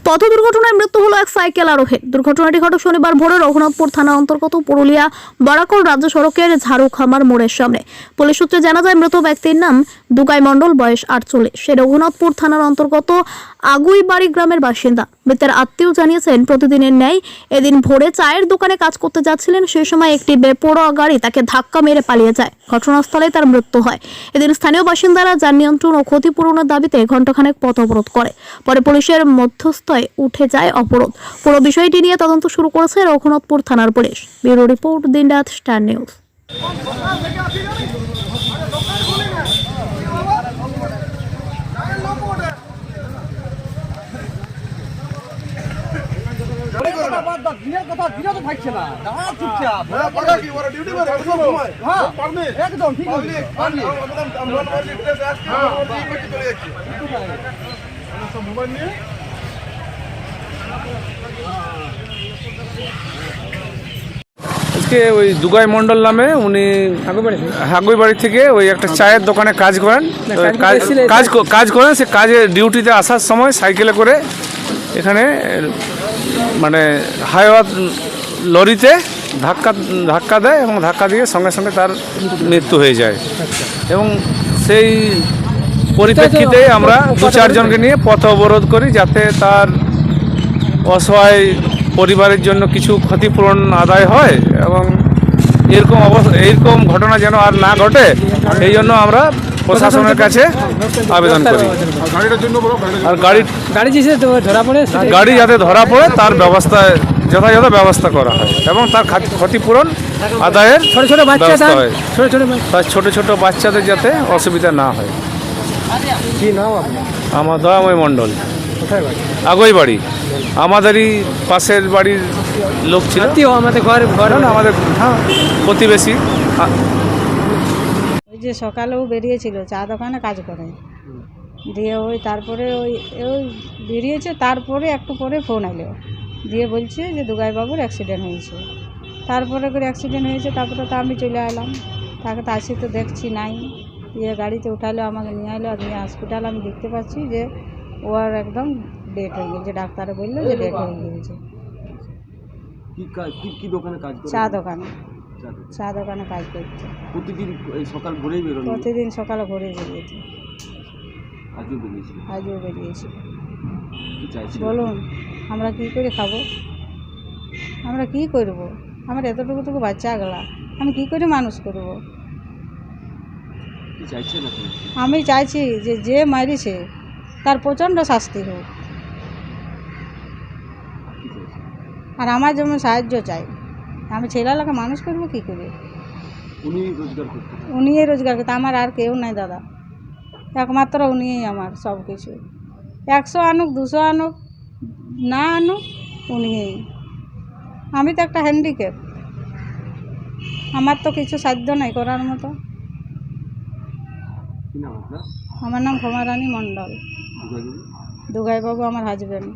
পথ দুর্ঘটনায় মৃত্যু হলো এক সাইকেল আরোহীর। দুর্ঘটনাটি ঘটে শনিবার ভোরে রঘুনাথপুর থানা অন্তর্গত পুরুলিয়া বরাকর রাজ্য সড়কের ঝাড়ুখামার মোড়ের সামনে। পুলিশ সূত্রে জানা যায়, মৃত ব্যক্তির নাম দুগাই মণ্ডল, বয়স 48। সে রঘুনাথপুর থানার অন্তর্গত আগুইবাড়ি গ্রামের বাসিন্দা। মৃতের আত্মীয় জানিয়েছেন, প্রতিদিনের ন্যায় এদিন ভোরে চায়ের দোকানে কাজ করতে যাচ্ছিলেন। সেই সময় একটি বেপরোয়া গাড়ি তাকে ধাক্কা মেরে পালিয়ে যায়। ঘটনাস্থলে তার মৃত্যু হয়। এদিন স্থানীয় বাসিন্দারা যান নিয়ন্ত্রণ ও ক্ষতিপূরণের দাবিতে ঘণ্টাখানেক পথ অবরোধ করে। পরে পুলিশের মধ্যস্থতায় উঠে যায় অবরোধ। পুরো বিষয়টি নিয়ে তদন্ত শুরু করেছে রঘুনাথপুর থানার পুলিশ। ব্যুরো রিপোর্ট, দিনরাত স্টার নিউজ। আজকে ওই দুগাই মণ্ডল নামে উনি হাগুইবাড়ি থেকে ওই একটা চায়ের দোকানে কাজ করেন। কাজ করেন সে কাজে ডিউটিতে আসার সময় সাইকেলে করে এখানে মানে হাইওয়ে লরিতে ধাক্কা দেয় এবং ধাক্কা দিয়ে সঙ্গে সঙ্গে তার মৃত্যু হয়ে যায়। এবং সেই পরিপ্রেক্ষিতে আমরা 2-4 জনকে নিয়ে পথ অবরোধ করি, যাতে তার অসহায় পরিবারের জন্য কিছু ক্ষতিপূরণ আদায় হয় এবং এরকম ঘটনা যেন আর না ঘটে, এই জন্য আমরা প্রশাসনের কাছে আবেদন করি। আর গাড়ি যাতে ধরা পড়ে তার যথাযথ ব্যবস্থা করা হয় এবং তার ক্ষতিপূরণ আদায়ের ব্যবস্থা হয়। তার ছোট বাচ্চাদের যাতে অসুবিধা না হয়। কি নাম আপনার? আমার দয়াময় মণ্ডল, আগুইবাড়ি। আমাদেরই পাশের বাড়ির লোক ছিল, আমাদের ঘর আমাদের প্রতিবেশী। ওই যে সকালেও বেরিয়েছিল, চা দোকানে কাজ করে, দিয়ে তারপরে বেরিয়েছে। তারপরে একটু পরে ফোন এলো, দিয়ে বলছে যে দুগাই বাবুর অ্যাক্সিডেন্ট হয়েছে। তারপরে করে অ্যাক্সিডেন্ট হয়েছে, তারপরে তো আমি চলে এলাম। তাকে তো আসি তো দেখছি নাই, দিয়ে গাড়িতে উঠালো, আমাকে নিয়ে এলো, নিয়ে হসপিটাল। আমি দেখতে পাচ্ছি যে ওর একদম ডেট হয়ে গেছে। ডাক্তারে বললো যে ডেট হয়ে গেছে। চা দোকানে কাজ করছে। প্রতিদিন সকাল ভোরেই বেরোনো? প্রতিদিন সকালে ভোরে বেরিয়েছে। আজও বেরিয়েছে। বলুন, আমরা কি করে খাবো? আমরা কি করব? আমার এতটুকু বাচ্চা গেলা, আমি কি করে মানুষ করব? আমি চাইছি যে মারিছে তার প্রচণ্ড শাস্তি হোক। আর আমার যেমন সাহায্য চাই। আমি ছেলেটাকে মানুষ করবো কি করে? উনি রোজগার করতে, আমার আর কেউ নাই দাদা। একমাত্র উনিই আমার সব কিছু। 100 আনুক 200 আনুক না আনুক, উনিই। আমি তো একটা হ্যান্ডিক্যাপ, আমার তো কিছু সাধ্য নাই করার মতো। আমার নাম ক্ষমারানী মণ্ডল। দুগাই বাবু আমার হাজব্যান্ড।